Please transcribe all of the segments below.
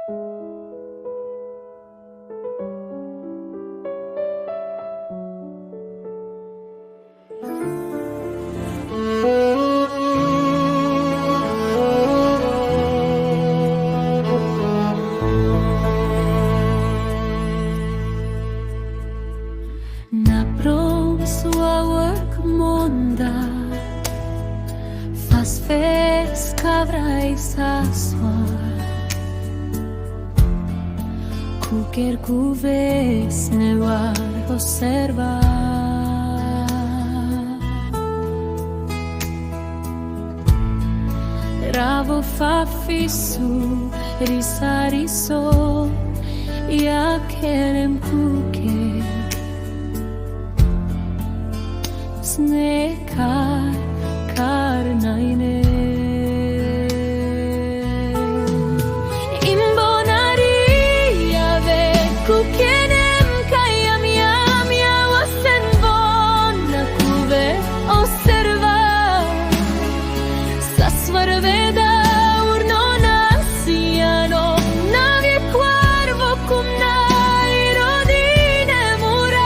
Na sua work monda faz fez cabra e sassuar qualquer vez ne var observar Ravo fa fisu risariso ja kerem kuke Snekar karnaine Imbonaria ve kukenem kayam yam ya wasen bona kuve osserva Sasvar veda urno nasiano navie quarvo cum nairodine murai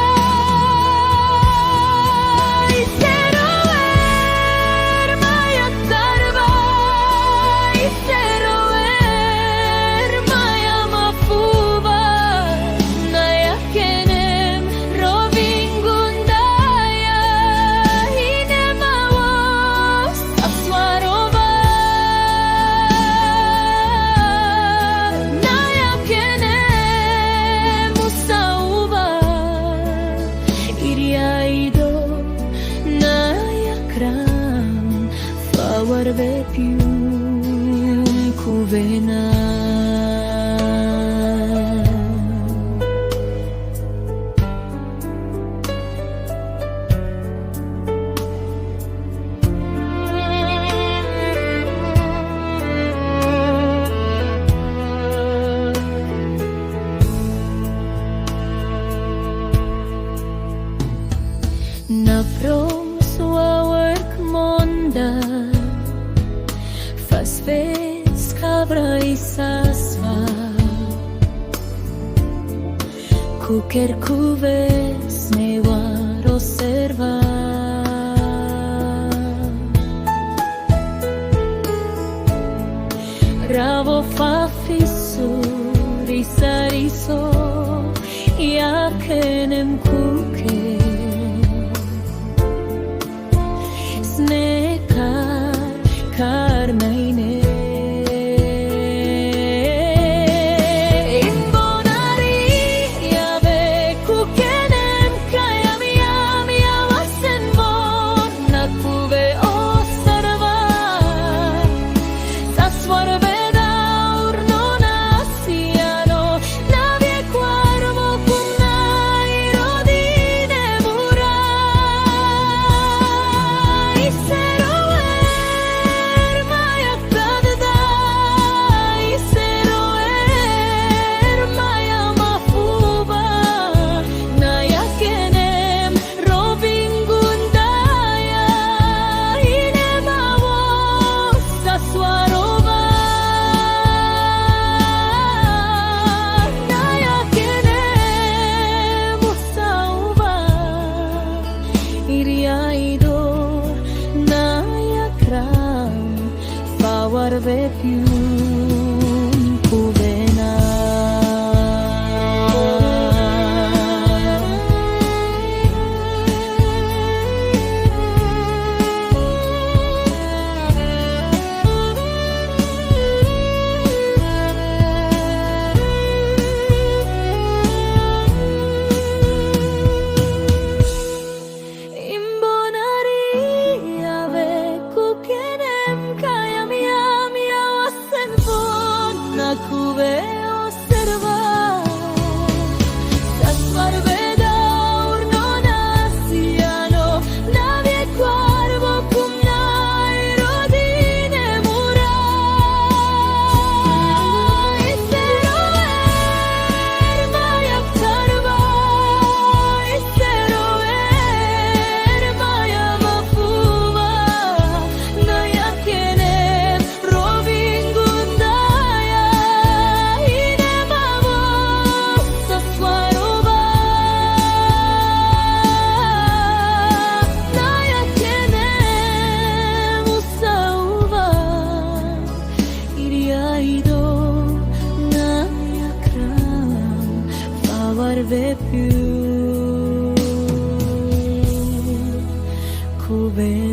Zero maya tarvai Zero maya mafuva Naya kenem rovingundaya Hinemavos asvarova Naya kenem usauva Iriaido Naya kram Favarve più cuvena Na sua work monda faz vez cabra e sasva qualquer vez ne var observar Ravo fa fisu risariso ja kenem kuke Snekar karnaine Imbonaria ve kukenem kayam yam ya wasen bona kuve osserva Sasvar veda urno nasiano navie quarvo cum nairodine murai Zero maya tadai Zero maya mafuva Naya kenem rovingundaya Hinemavos asvarova Naya kenem usauva Iriaido Naya kram Favarve più cuvena Imbonaria ve kukenem kayam yam ya wasen bona kuve osserva Sasvar veda urno nasiano navie quarvo cum nairodine murai Zero maya tarvai Zero maya mafuva Naya kenem rovingundaya salve più. Cube